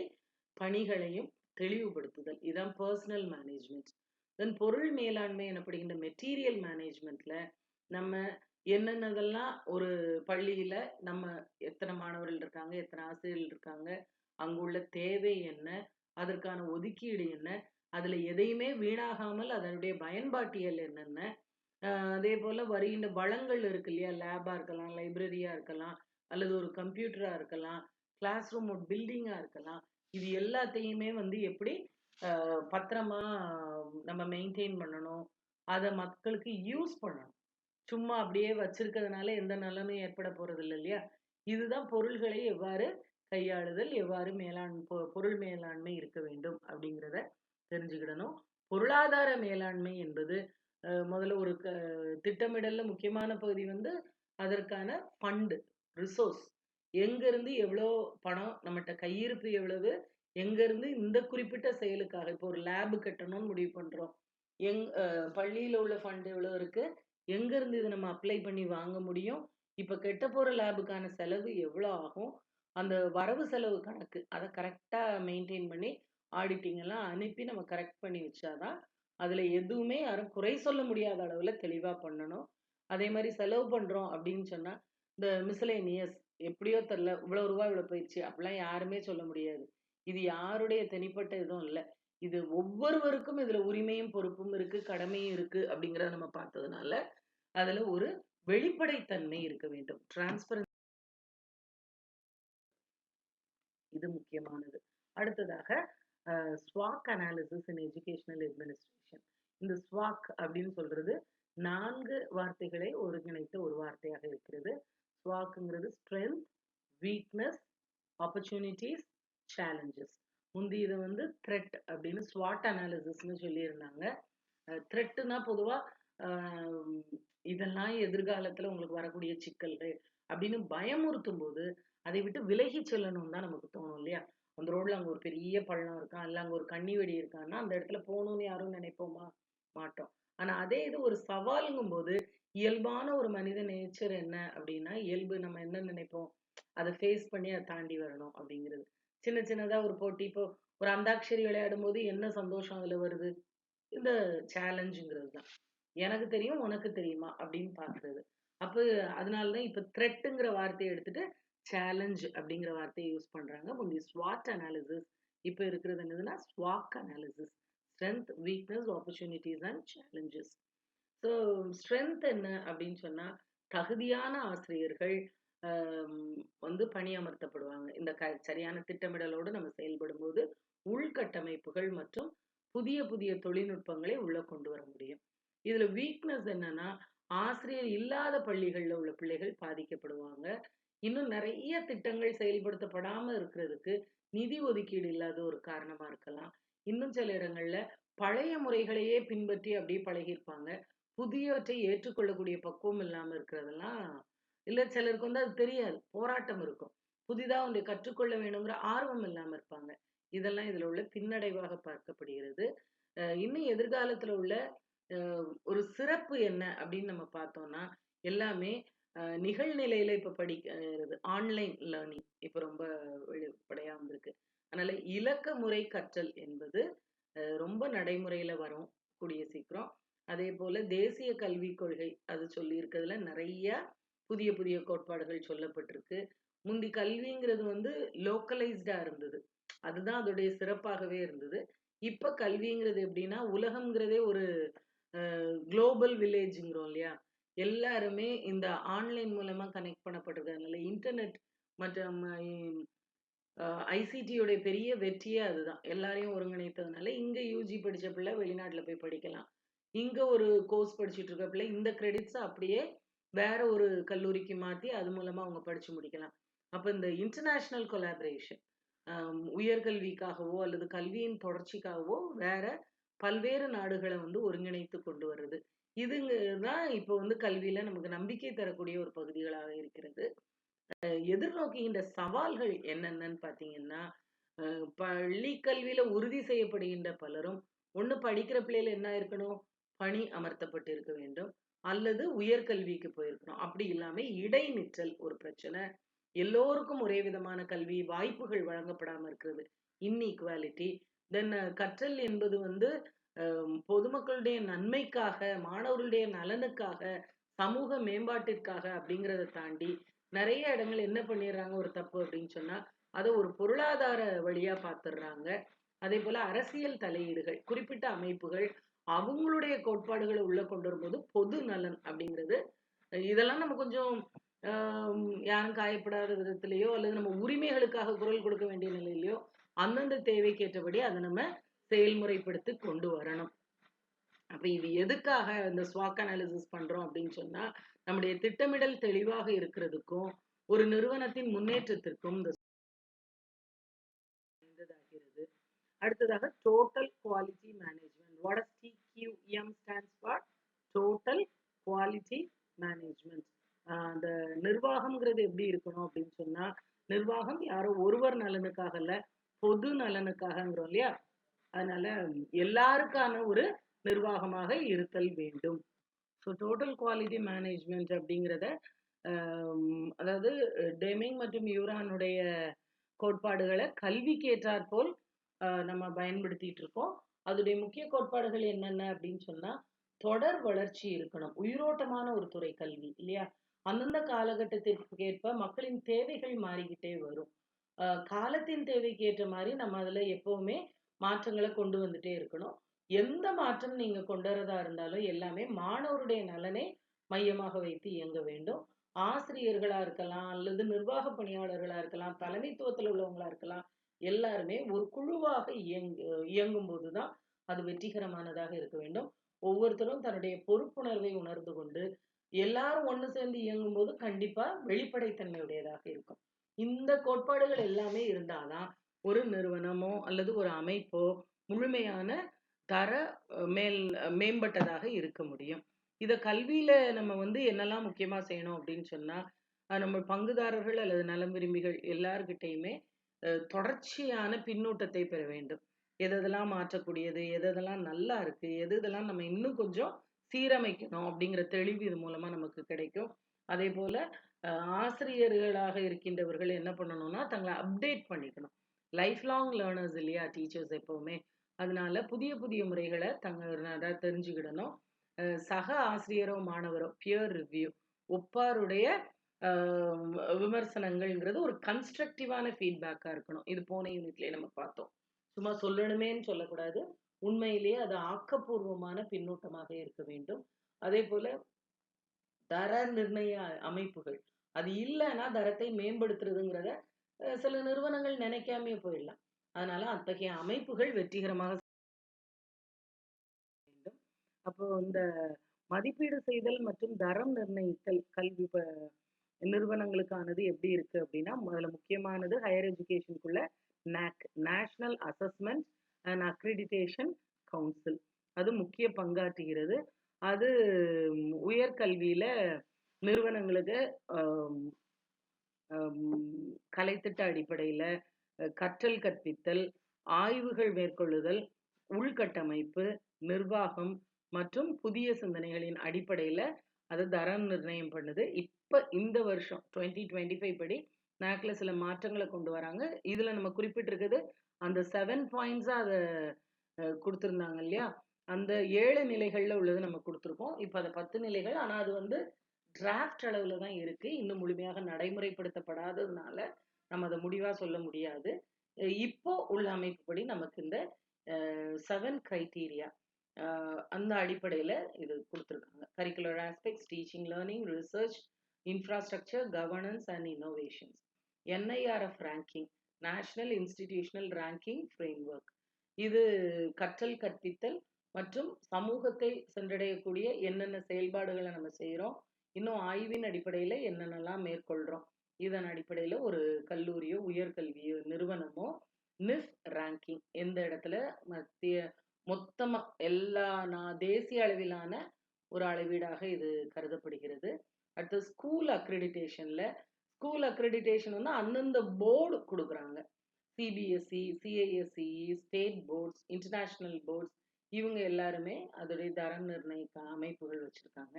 பணிகளையும் தெளிவுபடுத்துதல், இதான் பர்சனல் மேனேஜ்மெண்ட். தென் பொருள் மேலாண்மை எனப்படுகின்ற மெட்டீரியல் மேனேஜ்மெண்ட்ல நம்ம என்னென்னதெல்லாம் ஒரு பள்ளியில நம்ம எத்தனை மாணவர்கள் இருக்காங்க, எத்தனை ஆசிரியர்கள் இருக்காங்க, அங்குள்ள தேவை என்ன, அதற்கான ஒதுக்கீடு என்ன, அதுல எதையுமே வீணாகாமல் அதனுடைய பயன்பாட்டியல் என்னென்ன, அதே போல வருகின்ற வளங்கள் இருக்கு இல்லையா, லேபா இருக்கலாம், லைப்ரரியா இருக்கலாம், அல்லது ஒரு கம்ப்யூட்டரா இருக்கலாம், கிளாஸ் ரூம் பில்டிங்கா இருக்கலாம், இது எல்லாத்தையுமே வந்து எப்படி பத்திரமா நம்ம மெயின்டைன் பண்ணணும், அதை மக்களுக்கு யூஸ் பண்ணணும். சும்மா அப்படியே வச்சிருக்கிறதுனால எந்த நலனும் ஏற்பட போறது இல்லை இல்லையா. இதுதான் பொருள்களை எவ்வாறு கையாளுதல், எவ்வாறு பொருள் மேலாண்மை இருக்க வேண்டும் அப்படிங்கிறத தெரிஞ்சுக்கிடணும். பொருளாதார மேலாண்மை என்பது முதல்ல ஒரு திட்டமிடல்ல முக்கியமான பகுதி வந்து அதற்கான ஃபண்டு, ரிசோர்ஸ், எங்கிருந்து எவ்வளோ பணம் நம்மகிட்ட கையிருப்பு எவ்வளவு, எங்கிருந்து இந்த குறிப்பிட்ட செயலுக்காக இப்போ ஒரு லேபு கட்டணும்னு முடிவு பண்றோம், பள்ளியில உள்ள ஃபண்ட் எவ்வளோ இருக்கு, எங்கிருந்து இதை நம்ம அப்ளை பண்ணி வாங்க முடியும், இப்போ கெட்ட போற லேபுக்கான செலவு எவ்வளோ ஆகும், அந்த வரவு செலவு கணக்கு அதை கரெக்டாக மெயின்டைன் பண்ணி ஆடிட்டிங் எல்லாம் அனுப்பி நம்ம கரெக்ட் பண்ணி வச்சாதான் அதுல எதுவுமே யாரும் குறை சொல்ல முடியாத அளவுல தெளிவா பண்ணணும். அதே மாதிரி செலவு பண்றோம் அப்படின்னு சொன்னா இந்த மிஸ்லேனியஸ் எப்படியோ தெரியல இவ்வளவு ரூபாய் இவ்வளவு போயிடுச்சு அப்படிலாம் யாருமே சொல்ல முடியாது. இது யாருடைய தனிப்பட்ட இதுவும் இல்லை, இது ஒவ்வொருவருக்கும் இதுல உரிமையும் பொறுப்பும் இருக்கு, கடமையும் இருக்கு அப்படிங்கிறத நம்ம பார்த்ததுனால அதுல ஒரு வெளிப்படைத்தன்மை இருக்க வேண்டும், டிரான்ஸ்பரன்சி, இது முக்கியமானது. அடுத்ததாக ஸ்வாக் அனாலிசிஸ் இன் எஜுகேஷனல் அட்மினிஸ்ட்ரேஷன். இந்த ஸ்வாக் அப்படின்னு சொல்றது 4 வார்த்தைகளை ஒருங்கிணைத்த ஒரு வார்த்தையாக இருக்கிறது. ஸ்வாக்ங்கிறது ஸ்ட்ரென்த், வீக்னஸ், ஆப்பர்ச்சுனிட்டிஸ், சேலஞ்சஸ். முந்தி இதை வந்து த்ரெட் அப்படின்னு ஸ்வாட் அனாலிசிஸ்ன்னு சொல்லியிருந்தாங்க. த்ரெட்டுனா பொதுவா இதெல்லாம் எதிர்காலத்துல உங்களுக்கு வரக்கூடிய சிக்கல்கள் அப்படின்னு பயமுறுத்தும் போது அதை விட்டு விலகி செல்லணும் தான் நமக்கு தோணும் இல்லையா. அந்த ரோட்ல அங்க ஒரு பெரிய பள்ளம் இருக்கான், இல்ல அங்க ஒரு கண்ணி வெடி இருக்கான்னா அந்த இடத்துல போகணும்னு யாரும் நினைப்போமா, மாட்டோம். ஆனா அதே இது ஒரு சவாலுங்கும் போது இயல்பான ஒரு மனித நேச்சர் என்ன அப்படின்னா, இயல்பு நம்ம என்ன நினைப்போம், அதை ஃபேஸ் பண்ணி அதை தாண்டி வரணும் அப்படிங்கிறது. சின்ன சின்னதா ஒரு போட்டி, இப்போ ஒரு அந்தாட்சரி விளையாடும் போது என்ன சந்தோஷம் அதுல வருது, இந்த சேலஞ்சுங்கிறது தான். எனக்கு தெரியும் உனக்கு தெரியுமா அப்படின்னு பாக்குறது. அப்ப அதனாலதான் இப்ப த்ரெட்டுங்கிற வார்த்தையை எடுத்துட்டு சேலஞ்ச் அப்படிங்கிற வார்த்தையை யூஸ் பண்றாங்க. முந்தைய ஸ்வாட் அனாலிசிஸ், இப்ப இருக்கிறது என்னதுன்னா swag analysis, strength, weakness, opportunities and challenges. So strength என்ன அப்படின்னு சொன்னா தகுதியான ஆசிரியர்கள் வந்து பணியமர்த்தப்படுவாங்க. இந்த சரியான திட்டமிடலோடு நம்ம செயல்படும் போது உள்கட்டமைப்புகள் மற்றும் புதிய புதிய தொழில்நுட்பங்களை உள்ள கொண்டு வர முடியும். இதுல வீக்னஸ் என்னன்னா ஆசிரியர் இல்லாத பள்ளிகள்ல உள்ள பிள்ளைகள் பாதிக்கப்படுவாங்க. இன்னும் நிறைய திட்டங்கள் செயல்படுத்தப்படாம இருக்கிறதுக்கு நிதி ஒதுக்கீடு இல்லாத ஒரு காரணமா இருக்கலாம். இன்னும் சில இடங்கள்ல பழைய முறைகளையே பின்பற்றி அப்படியே பழகியிருப்பாங்க. புதியவற்றை ஏற்றுக்கொள்ளக்கூடிய பக்குவம் இல்லாம இருக்கிறதெல்லாம் இல்ல சிலருக்கு வந்து அது தெரியாது. போராட்டம் இருக்கும். புதிதா ஒன்றை கற்றுக்கொள்ள வேணுங்கிற ஆர்வம் இல்லாம இருப்பாங்க. இதெல்லாம் இதுல உள்ள பின்னடைவாக பார்க்கப்படுகிறது. இன்னும் எதிர்காலத்துல உள்ள அ ஒரு சிறப்பு என்ன அப்படின்னு நம்ம பார்த்தோம்னா, எல்லாமே நிகழ்நிலையில இப்ப படிக்கிறது. ஆன்லைன் லேர்னிங் இப்ப ரொம்ப வெளிப்படையா வந்திருக்கு. அதனால இலக்க முறை கற்றல் என்பது ரொம்ப நடைமுறையில வரும் கூடிய சீக்கிரம். அதேபோல தேசிய கல்விக் கொள்கை அது சொல்லியிருக்கிறதுல நெறைய புதிய புதிய கோட்பாடுகள் சொல்லப்பட்டிருக்கு. முந்தி கல்விங்கிறது வந்து லோக்கலைஸ்டா இருந்தது. அதுதான் அதோடைய சிறப்பாகவே இருந்தது. இப்ப கல்விங்கிறது எப்படின்னா, உலகம்ங்கிறதே ஒரு குளோபல் வில்லேஜ்ங்கிறோம் இல்லையா? எல்லாருமே இந்த ஆன்லைன் மூலமா கனெக்ட் பண்ணப்பட்டிருக்கிறதுனால, இன்டர்நெட் மற்றும் ஐசிடியோடைய பெரிய வெற்றியே அதுதான். எல்லாரையும் ஒருங்கிணைத்ததுனால, இங்க யுஜி படிச்ச பிள்ளை வெளிநாட்டுல போய் படிக்கலாம். இங்க ஒரு கோர்ஸ் படிச்சுட்டு இருக்க பிள்ளை இந்த கிரெடிட்ஸ அப்படியே வேற ஒரு கல்லூரிக்கு மாத்தி, அது மூலமா அவங்க படிச்சு முடிக்கலாம். அப்ப இந்த இன்டர்நேஷனல் கொலாபரேஷன் உயர்கல்விக்காகவோ அல்லது கல்வியின் தொடர்ச்சிக்காகவோ வேற பல்வேறு நாடுகள வந்து ஒருங்கிணைத்து கொண்டு வருது. இதுங்க தான் இப்ப வந்து கல்வியில நமக்கு நம்பிக்கை தரக்கூடிய ஒரு பகுதிகளாக இருக்கிறது. எதிர்நோக்குகின்ற சவால்கள் என்னென்னன்னு பார்த்தீங்கன்னா, பள்ளி கல்வியில உறுதி செய்யப்படுகின்ற பலரும், ஒண்ணு படிக்கிற பிள்ளைகள் என்ன இருக்கணும்? பணி அமர்த்தப்பட்டு இருக்க வேண்டும். அல்லது உயர்கல்விக்கு போயிருக்கணும். அப்படி இல்லாம இடைநிற்றல் ஒரு பிரச்சனை. எல்லோருக்கும் ஒரே விதமான கல்வி வாய்ப்புகள் வழங்கப்படாம இருக்கிறது. இன்இக்வாலிட்டி. தென் கற்றல் என்பது வந்து பொதுமக்களுடைய நன்மைக்காக, மாணவர்களுடைய நலனுக்காக, சமூக மேம்பாட்டிற்காக அப்படிங்கிறத தாண்டி நெறைய இடங்கள் என்ன பண்ணிடுறாங்க ஒரு தப்பு அப்படின்னு சொன்னா, அத ஒரு பொருளாதார வழியா பார்த்துடுறாங்க. அதேபோல அரசியல் தலையீடுகள், குறிப்பிட்ட அமைப்புகள் அவங்களுடைய கோட்பாடுகள உள்ள கொண்டு வரும்போது, பொது நலன் அப்படிங்கிறது இதெல்லாம் நம்ம கொஞ்சம் யாரும் காயப்படாத விதத்திலயோ, அல்லது நம்ம உரிமைகளுக்காக குரல் கொடுக்க வேண்டிய நிலையிலயோ, அந்தந்த தேவைக்கேற்றபடி அத நம்ம செயல்முறைப்படுத்தி கொண்டு வரணும். அப்ப இது எதுக்காக இந்த ஸ்வாக் அனாலிசிஸ் பண்றோம் அப்படின்னு சொன்னா, நம்முடைய திட்டமிடல் தெளிவாக இருக்கிறதுக்கும், ஒரு நிறுவனத்தின் முன்னேற்றத்திற்கும் இந்த ஆகிறது. அடுத்ததாக total quality management. What does TQM stands for? Total quality management. அந்த நிர்வாகம்ங்கிறது எப்படி இருக்கணும் அப்படின்னு சொன்னா, நிர்வாகம் யாரோ ஒருவர் நலனுக்காக இல்ல, பொது நலனுக்காகங்கிறோம் இல்லையா? அதனால எல்லாருக்கான ஒரு நிர்வாகமாக இருத்தல் வேண்டும். ஸோ டோட்டல் குவாலிட்டி மேனேஜ்மெண்ட் அப்படிங்கிறத அதாவது டெமிங் மற்றும் யூரானுடைய கோட்பாடுகளை கல்விக்கு ஏற்றாற்போல் நம்ம பயன்படுத்திட்டு இருக்கோம். அதோடைய முக்கிய கோட்பாடுகள் என்னென்ன அப்படின்னு சொன்னா, தொடர் வளர்ச்சி இருக்கணும். உயிரோட்டமான ஒரு துறை கல்வி இல்லையா? அந்தந்த காலகட்டத்திற்கு ஏற்ப மக்களின் தேவைகள் மாறிக்கிட்டே வரும். காலத்தின் தேவைக்கு ஏற்ற மாதிரி நம்ம அதுல எப்பவுமே மாற்றங்களை கொண்டு வந்துட்டே இருக்கணும். எந்த மாற்றம் நீங்க கொண்டு வரதா இருந்தாலும் எல்லாமே மாணவருடைய நலனை மையமாக வைத்து இயங்க வேண்டும். ஆசிரியர்களா இருக்கலாம், அல்லது நிர்வாக பணியாளர்களா இருக்கலாம், தலைமைத்துவத்துல உள்ளவங்களா இருக்கலாம். எல்லாருமே ஒரு குழுவாக இயங்கும் போதுதான் அது வெற்றிகரமானதாக இருக்க வேண்டும். ஒவ்வொருத்தரும் தன்னுடைய பொறுப்புணர்வை உணர்ந்து கொண்டு எல்லாரும் ஒண்ணு சேர்ந்து இயங்கும் போது கண்டிப்பா வெளிப்படைத்தன்மையுடையதாக இருக்கும். இந்த கோட்பாடுகள் எல்லாமே இருந்தாதான் ஒரு நிறுவனமோ அல்லது ஒரு அமைப்போ முழுமையான தர மேம்பட்டதாக இருக்க முடியும். இத கல்வியில நம்ம வந்து என்னெல்லாம் முக்கியமா செய்யணும் அப்படின்னு சொன்னா, நம்ம பங்குதாரர்கள் அல்லது நலம் விரும்பிகள் எல்லார்கிட்டயுமே தொடர்ச்சியான பின்னூட்டத்தை பெற வேண்டும். எதெல்லாம் மாற்றக்கூடியது, எதெல்லாம் நல்லா இருக்கு, எதெல்லாம் நம்ம இன்னும் கொஞ்சம் சீரமைக்கணும் அப்படிங்கிற தெளிவு இது மூலமா நமக்கு கிடைக்கும். அதேபோல ஆசிரியர்களாக இருக்கின்றவர்கள் என்ன பண்ணணும்னா, தங்களை அப்டேட் பண்ணிக்கணும். லைஃப் லாங் லேர்னர்ஸ் இல்லையா டீச்சர்ஸ் எப்பவுமே. அதனால புதிய புதிய முறைகளை தெரிஞ்சுக்கிடணும். சக ஆசிரியரோ மாணவரோ பியர் ரிவ்யூ ஒப்பாருடைய விமர்சனங்கள்ங்கிறது ஒரு கன்ஸ்ட்ரக்டிவான ஃபீட்பேக்கா இருக்கணும். இது போன யூனிட்லயே நம்ம பார்த்தோம். சும்மா சொல்லணுமேன்னு சொல்லக்கூடாது. உண்மையிலேயே அது ஆக்கப்பூர்வமான பின்னூட்டமாக இருக்க வேண்டும். அதே போல தர நிர்ணய அமைப்புகள் அது இல்லைன்னா தரத்தை மேம்படுத்துறதுங்கிறத சில நிறுவனங்கள் நினைக்காமயே போயிடலாம். அதனால அத்தகைய அமைப்புகள் வெற்றிகரமாக வேண்டும். அப்போ இந்த மதிப்பீடு செய்தல் மற்றும் தரம் நிர்ணயித்தல் கல்வி நிறுவனங்களுக்கானது எப்படி இருக்கு அப்படின்னா, முதல்ல முக்கியமானது ஹையர் எஜுகேஷனுக்குள்ள national assessment and accreditation council அது முக்கிய பங்காற்றுகிறது. அது உயர்கல்வியில நிறுவனங்களுக்கு கலைத்திட்ட அடிப்படையில கற்றல் கற்பித்தல், ஆய்வுகள் மேற்கொள்ளுதல், உள்கட்டமைப்பு, நிர்வாகம் மற்றும் புதிய சிந்தனைகளின் அடிப்படையில அது தரம் நிர்ணயம் பண்ணுது. இப்ப இந்த வருஷம் 2025 படி நாக்ல சில மாற்றங்களை கொண்டு வராங்க. இதுல நம்ம குறிப்பிட்டிருக்கிறது அந்த 7 பாயிண்ட்ஸா அதை கொடுத்துருந்தாங்க இல்லையா, அந்த 7 நிலைகள்ல உள்ளது நம்ம கொடுத்துருக்கோம். இப்ப அதை 10 நிலைகள், ஆனா அது வந்து டிராஃப்ட் அளவுல தான் இருக்கு. இன்னும் முழுமையாக நடைமுறைப்படுத்தப்படாததுனால நம்ம அதை முடிவா சொல்ல முடியாது. இப்போ உள்ள அமைப்புப்படி நமக்கு இந்த 7 கிரைட்டீரியா அந்த அடிப்படையில இது கொடுத்துருக்காங்க. Curricular aspects, teaching, learning, research, infrastructure, governance and innovations. NIRF ranking, national institutional ranking framework. இது கற்றல் கற்பித்தல் மற்றும் சமூகத்தை சென்றடையக்கூடிய என்னென்ன செயல்பாடுகளை நம்ம செய்கிறோம், இன்னும் ஆய்வின் அடிப்படையில் என்னென்னலாம் மேற்கொள்கிறோம், இதன் அடிப்படையில் ஒரு கல்லூரியோ உயர்கல்வியோ நிறுவனமோ NIF ரேங்கிங் எந்த இடத்துல மொத்தமா எல்லா தேசிய அளவிலான ஒரு அளவீடாக இது கருதப்படுகிறது. அடுத்து ஸ்கூல் அக்ரிடிடேஷன்ல, ஸ்கூல் அக்ரிடிடேஷன் வந்து அந்தந்த போர்டு கொடுக்குறாங்க. CBSE, CISE, state boards, international boards, இவங்க எல்லாருமே அதோடைய தர நிர்ணயிக்க அமைப்புகள் வச்சிருக்காங்க.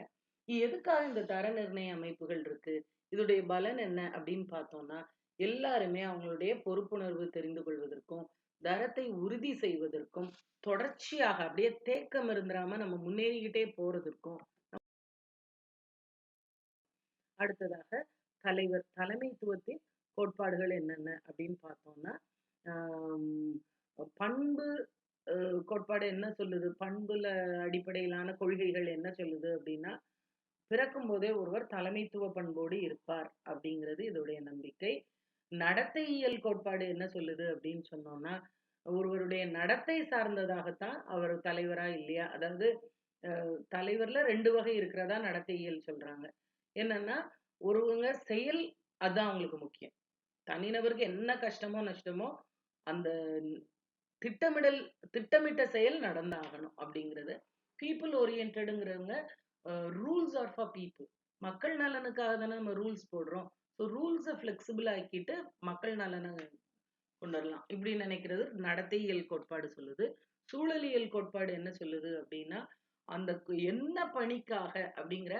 எதுக்காக இந்த தர நிர்ணய அமைப்புகள் இருக்கு, இதோடைய பலன் என்ன அப்படின்னு பார்த்தோம்னா, எல்லாருமே அவங்களுடைய பொறுப்புணர்வு தெரிந்து கொள்வதற்கும் தரத்தை உறுதி செய்வதற்கும் தொடர்ச்சியாக அப்படியே தேக்கம் இருந்துடாம நம்ம முன்னேறிக்கிட்டே போறதற்கும். அடுத்ததாக தலைமைத்துவத்தின் கோட்பாடுகள் என்னென்ன அப்படின்னு பார்த்தோம்னா, பண்பு கோட்பாடு என்ன சொல்லுது, பண்புல அடிப்படையிலான கொள்கைகள் என்ன சொல்லுது அப்படின்னா, பிறக்கும் போதே ஒருவர் தலைமைத்துவ பண்போடு இருப்பார் அப்படிங்கிறது இதோடைய நம்பிக்கை. நடத்தையியல் கோட்பாடு என்ன சொல்லுது அப்படின்னு சொன்னோம்னா, ஒருவருடைய நடத்தை சார்ந்ததாகத்தான் அவர் தலைவரா இல்லையா, அதாவது தலைவர்ல 2 வகை இருக்கிறதா நடத்தையியல் சொல்றாங்க. என்னன்னா, ஒருவங்க செயல் அதான் அவங்களுக்கு முக்கியம். தனிநபருக்கு என்ன கஷ்டமோ நஷ்டமோ அந்த திட்டமிட்ட செயல் நடந்தாகணும் அப்படிங்கிறது. பீப்புள் ஓரியன்டடுங்கிறவங்க ரூல்ஸ் ஆர் ஃபார் பீப்புள், மக்கள் நலனுக்காக தானே நம்ம ரூல்ஸ் போடுறோம். ஸோ ரூல்ஸை ஃப்ளெக்சிபிள் ஆக்கிட்டு மக்கள் நலனை கொண்டு வரலாம் இப்படி நினைக்கிறது நடத்தையியல் கோட்பாடு சொல்லுது. சூழலியல் கோட்பாடு என்ன சொல்லுது அப்படின்னா, அந்த என்ன பணிக்காக அப்படிங்கிற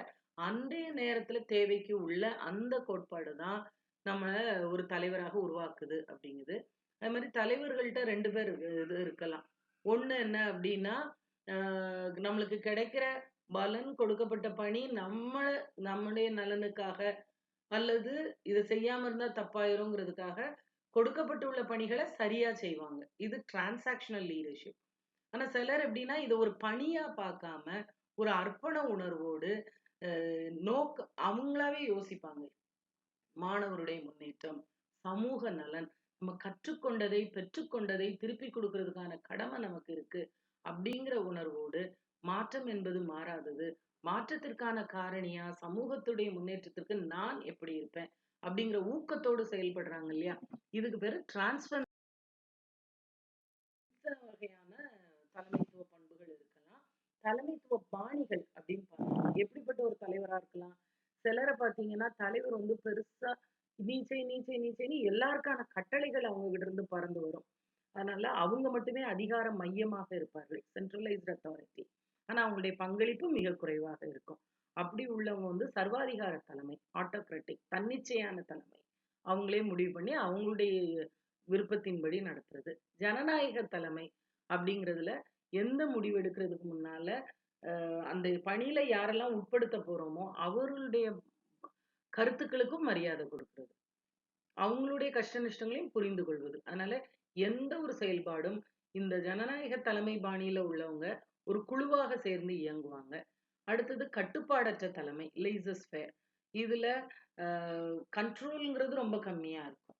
அன்றைய நேரத்துல தேவைக்கு உள்ள அந்த கோட்பாடு தான் நம்ம ஒரு தலைவராக உருவாக்குது அப்படிங்குது. அது மாதிரி தலைவர்கள்ட்ட 2 பேர் இது இருக்கலாம். ஒண்ணு என்ன அப்படின்னா, நம்மளுக்கு கிடைக்கிற பலன், கொடுக்கப்பட்ட பணி நம்முடைய நலனுக்காக அல்லது இதை செய்யாம இருந்தா தப்பாயிருங்கிறதுக்காக கொடுக்கப்பட்டுள்ள பணிகளை சரியா செய்வாங்க. இது டிரான்சாக்ஷனல் லீடர்ஷிப். ஆனா சிலர் எப்படின்னா, இதை ஒரு பணியா பார்க்காம ஒரு அர்ப்பண உணர்வோடு அவங்களாவே யோசிப்பாங்க. மாணவருடைய முன்னேற்றம், சமூக நலன், நம்ம கற்றுக்கொண்டதை பெற்றுக்கொண்டதை திருப்பி கொடுக்கறதுக்கான கடமை நமக்கு இருக்கு அப்படிங்கிற உணர்வோடு, மாற்றம் என்பது மாறாதது, மாற்றத்திற்கான காரணியா சமூகத்துடைய முன்னேற்றத்திற்கு நான் எப்படி இருப்பேன் அப்படிங்கிற ஊக்கத்தோடு செயல்படுறாங்க இல்லையா, இதுக்கு பேரு டிரான்ஸ்ஃபர். வகையான தலைமைத்துவ பண்புகள் இருக்கலாம். தலைமைத்துவ பாணிகள் அப்படின்னு பார்த்தோம்னா எப்படிப்பட்ட ஒரு தலைவரா இருக்கலாம். சிலரை பார்த்தீங்கன்னா, தலைவர் வந்து பெருசா நீச்சைன்னு எல்லாருக்கான கட்டளைகள் அவங்க கிட்ட இருந்து பறந்து வரும். அதனால அவங்க மட்டுமே அதிகார மையமாக இருப்பார்கள், சென்ட்ரலைஸ்ட் அத்தாரிட்டி. ஆனா அவங்களுடைய பங்களிப்பு மிக குறைவாக இருக்கும். அப்படி உள்ளவங்க வந்து சர்வாதிகார தலைமை, ஆட்டோக்ராட்டிக், தன்னிச்சையான தலைமை. அவங்களே முடிவு பண்ணி அவங்களுடைய விருப்பத்தின்படி நடத்துறது. ஜனநாயக தலைமை அப்படிங்கிறதுல எந்த முடிவு எடுக்கிறதுக்கு முன்னால அந்த பணியில யாரெல்லாம் உட்படுத்த போறோமோ அவர்களுடைய கருத்துக்களுக்கும் மரியாதை கொடுக்கிறது, அவங்களுடைய கஷ்ட நஷ்டங்களையும் புரிந்து கொள்வது. அதனால எந்த ஒரு செயல்பாடும் இந்த ஜனநாயக தலைமை பாணியில உள்ளவங்க ஒரு குழுவாக சேர்ந்து இயங்குவாங்க. அடுத்தது கட்டுப்பாடற்ற தலைமை, லேசஸ் ஃபேர். இதுல கண்ட்ரோல்ங்கிறது ரொம்ப கம்மியா இருக்கும்.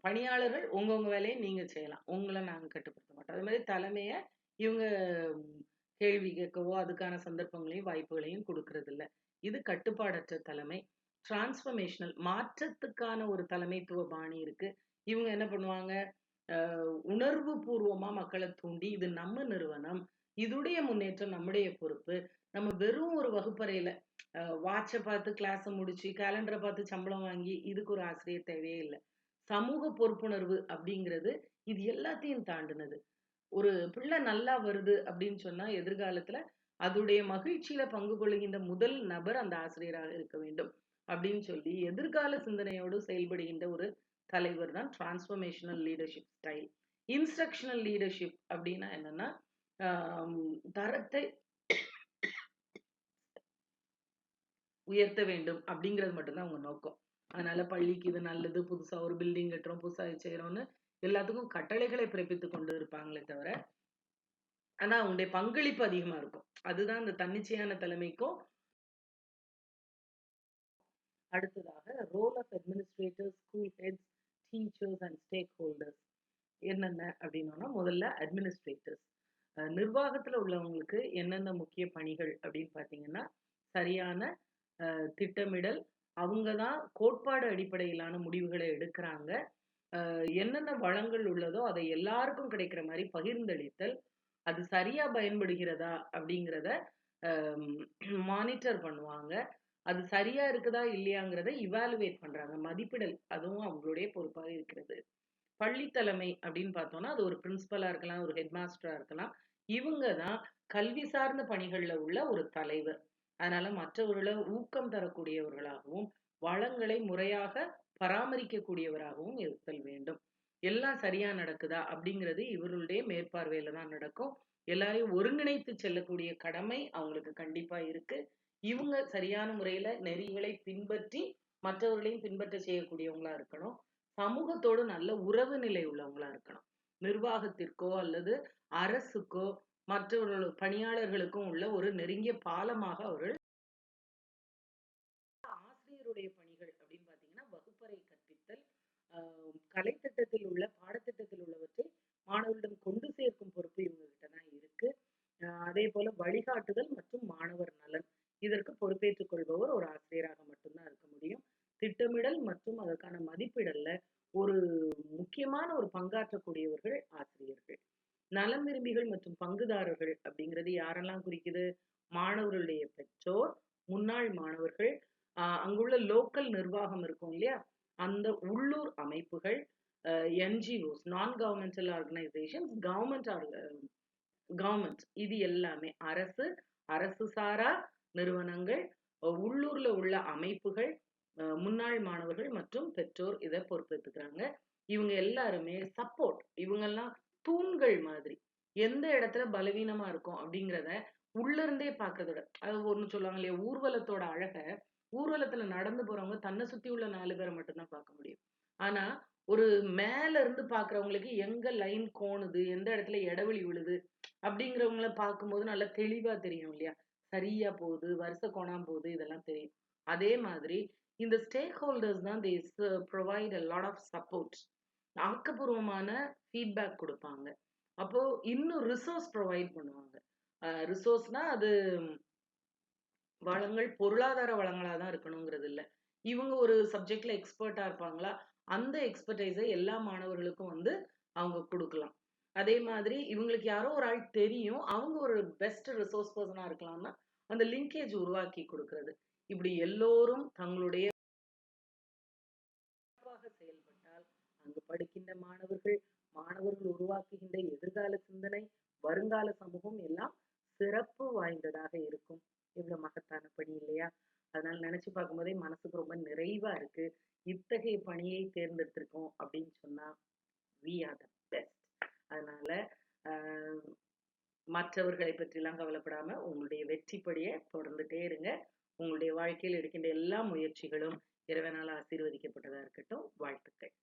பணியாளர்கள் உங்கவுங்க வேலையை நீங்க செய்யலாம், உங்களை நாங்க கட்டுப்படுத்த மாட்டோம். அது மாதிரி தலைமைய இவங்க கேள்வி கேட்கவோ அதுக்கான சந்தர்ப்பங்களையும் வாய்ப்புகளையும் கொடுக்கறது இல்லை. இது கட்டுப்பாடற்ற தலைமை. டிரான்ஸ்ஃபர்மேஷனல், மாற்றத்துக்கான ஒரு தலைமைத்துவ பாணி இருக்கு. இவங்க என்ன பண்ணுவாங்க, உணர்வு பூர்வமா மக்களை தூண்டி இது நம்ம நிறுவனம், இதுடைய முன்னேற்றம் நம்முடைய பொறுப்பு. நம்ம வெறும் ஒரு வகுப்பறையில வாட்சை பார்த்து கிளாஸை முடிச்சு கேலண்டரை பார்த்து சம்பளம் வாங்கி இதுக்கு ஒரு ஆசிரியர் தேவையே இல்லை. சமூக பொறுப்புணர்வு அப்படிங்கிறது இது எல்லாத்தையும் தாண்டினது. ஒரு பிள்ளை நல்லா வருது அப்படின்னு சொன்னா எதிர்காலத்துல அதுடைய மகிழ்ச்சியில பங்கு கொள்கின்ற முதல் நபர் அந்த ஆசிரியராக இருக்க வேண்டும் அப்படின்னு சொல்லி எதிர்கால சிந்தனையோடு செயல்படுகின்ற ஒரு தலைவர் தான் transformational leadership style. Instructional leadership அப்படின்னா என்னன்னா தரத்தை உயர்த்த வேண்டும் அப்படிங்கிறது மட்டும்தான் அவங்க நோக்கம். அதனால பள்ளிக்கு இது நல்லது, புதுசா ஒரு பில்டிங் கட்டுறோம், புதுசா செய்யறோம்னு எல்லாத்துக்கும் கட்டளைகளை பிறப்பித்துக் கொண்டு இருப்பாங்களே தவிர ஆனா அவங்களுடைய பங்களிப்பு அதிகமா இருக்கும். அதுதான் இந்த தன்னிச்சையான தலைமைக்கும். அடுத்ததாக role of administrators, school heads, teachers and stakeholders என்னென்ன அப்படின்னா, முதல்ல அட்மினிஸ்ட்ரேட்டர்ஸ் நிர்வாகத்துல உள்ளவங்களுக்கு என்னென்ன முக்கிய பணிகள் அப்படின்னு பாத்தீங்கன்னா, சரியான திட்டமிடல். அவங்க தான் கோட்பாடு அடிப்படையிலான முடிவுகளை எடுக்கிறாங்க. என்னென்ன வளங்கள் உள்ளதோ அதை எல்லாருக்கும் கிடைக்கிற மாதிரி பகிர்ந்தளித்தல், அது சரியா பயன்படுகிறதா அப்படிங்கிறத மானிட்டர் பண்ணுவாங்க. அது சரியா இருக்குதா இல்லையாங்கிறத இவாலுவேட் பண்றாங்க, மதிப்பிடல். அதுவும் அவங்களுடைய பொறுப்பாக இருக்கிறது. பள்ளி தலைமை அப்படின்னு பார்த்தோம்னா அது ஒரு பிரின்சிபலா இருக்கலாம், ஒரு ஹெட் மாஸ்டரா இருக்கலாம். இவங்க தான் கல்வி சார்ந்த பணிகள்ல உள்ள ஒரு தலைவர். அதனால மற்றவர்களை ஊக்கம் தரக்கூடியவர்களாகவும் வளங்களை முறையாக பராமரிக்கக்கூடியவராகவும் இருத்தல் வேண்டும். எல்லாம் சரியா நடக்குதா அப்படிங்கிறது இவர்களுடைய மேற்பார்வையில தான் நடக்கும். எல்லாரையும் ஒருங்கிணைத்து செல்லக்கூடிய கடமை அவங்களுக்கு கண்டிப்பா இருக்கு. இவங்க சரியான முறையில நெறிகளை பின்பற்றி மற்றவர்களையும் பின்பற்ற செய்யக்கூடியவங்களா இருக்கணும். சமூகத்தோடு நல்ல உறவு நிலை உள்ளவங்களா இருக்கணும். நிர்வாகத்திற்கோ அல்லது அரசுக்கோ மற்றவர்கள் பணியாளர்களுக்கும் உள்ள ஒரு நெருங்கிய பாலமாக அவர்கள். ஆசிரியருடைய பணிகள் அப்படின்னு பாத்தீங்கன்னா வகுப்பறை கற்பித்தல், கலைத்திட்டத்தில் உள்ள பாடத்திட்டத்தில் உள்ளவற்றை மாணவர்களிடம் கொண்டு சேர்க்கும் பொறுப்பு இவங்க கிட்ட தான் இருக்கு. அதே போல வழிகாட்டுதல் மற்றும் மாணவர் நலன் இதற்கு பொறுப்பேற்றுக் கொள்பவர் ஒரு ஆசிரியராக மட்டும்தான் இருக்க முடியும். திட்டமிடல் மற்றும் அதற்கான மதிப்பிடல்ல ஒரு முக்கியமான ஒரு பங்காற்றக்கூடியவர்கள் ஆசிரியர்கள். நலம் விரும்பிகள் மற்றும் பங்குதாரர்கள் அப்படிங்கிறது யாரெல்லாம் குறிக்குது? மாணவர்களுடைய பெற்றோர், முன்னாள் மாணவர்கள், அங்குள்ள லோக்கல் நிர்வாகம் இருக்கும் இல்லையா, அந்த உள்ளூர் அமைப்புகள், என்ஜிஓஸ், நான் கவர்மெண்டல் ஆர்கனைசேஷன்ஸ், கவர்மெண்ட், இது எல்லாமே அரசு, அரசு சாரா நிறுவனங்கள், உள்ளூர்ல உள்ள அமைப்புகள், முன்னாள் மாணவர்கள் மற்றும் பெற்றோர் இதை பொறுப்பேற்றுக்கிறாங்க. இவங்க எல்லாருமே சப்போர்ட். இவங்கெல்லாம் தூண்கள் மாதிரி. எந்த இடத்துல பலவீனமா இருக்கும் அப்படிங்கிறத உள்ள இருந்தே பார்க்கறதோட, அது ஒண்ணு சொல்லுவாங்க இல்லையா, ஊர்வலத்தோட அழக ஊர்வலத்துல நடந்து போறவங்க தன்னை சுத்தி உள்ள 4 பேரை மட்டும்தான் பார்க்க முடியும். ஆனா ஒரு மேல இருந்து பாக்குறவங்களுக்கு எங்க லைன் கோணுது, எந்த இடத்துல இடைவெளி விழுது அப்படிங்கிறவங்கள பார்க்கும்போது நல்லா தெளிவா தெரியும் இல்லையா, சரியா போகுது, வருஷ கோணாம போகுது, இதெல்லாம் தெரியும். அதே மாதிரி இந்த ஸ்டேக் ஹோல்டர்ஸ் தான் they provide a lot of support. ஆக்கப்பூர்வமான ஃபீட்பேக் கொடுப்பாங்க. அப்போ இன்னும் ரிசோர்ஸ் ப்ரொவைட் பண்ணுவாங்க. ரிசோர்ஸ்னா அது வளங்கள் பொருளாதார வளங்களா தான் இருக்கணுங்கிறது இல்ல. இவங்க ஒரு சப்ஜெக்ட்ல எக்ஸ்பர்ட்டா இருப்பாங்களா, அந்த எக்ஸ்பர்டைஸை எல்லா மாணவர்களுக்கும் வந்து அவங்க கொடுக்கலாம். அதே மாதிரி இவங்களுக்கு யாரோ ஒரு ஆள் தெரியும், அவங்க ஒரு பெஸ்ட் ரிசோர்ஸ் பர்சனா இருக்கலாம்னா அந்த லிங்கேஜ் உருவாக்கி கொடுக்கிறது. இப்படி எல்லோரும் தங்களுடைய செயல்பட்டால் அங்கு படிக்கின்ற மாணவர்கள் உருவாக்குகின்ற எதிர்கால சிந்தனை, வருங்கால சமூகம் எல்லாம் சிறப்பு வாய்ந்ததாக இருக்கும். இவ்வளவு மகத்தான பணி இல்லையா? அதனால நினைச்சு பார்க்கும்போதே மனசுக்கு ரொம்ப நிறைவா இருக்கு. இத்தகைய பணியை தேர்ந்தெடுத்திருக்கோம் அப்படின்னு சொன்னா we are the best. அதனால மற்றவர்களை பற்றிலாம் கவலைப்படாம உங்களுடைய வெற்றிப்படியை தொடர்ந்துட்டே இருங்க. உங்களுடைய வாழ்க்கையில் எடுக்கின்ற எல்லா முயற்சிகளும் இறைவனால் ஆசீர்வதிக்கப்பட்டதா இருக்கட்டும். வாழ்த்துக்கள்.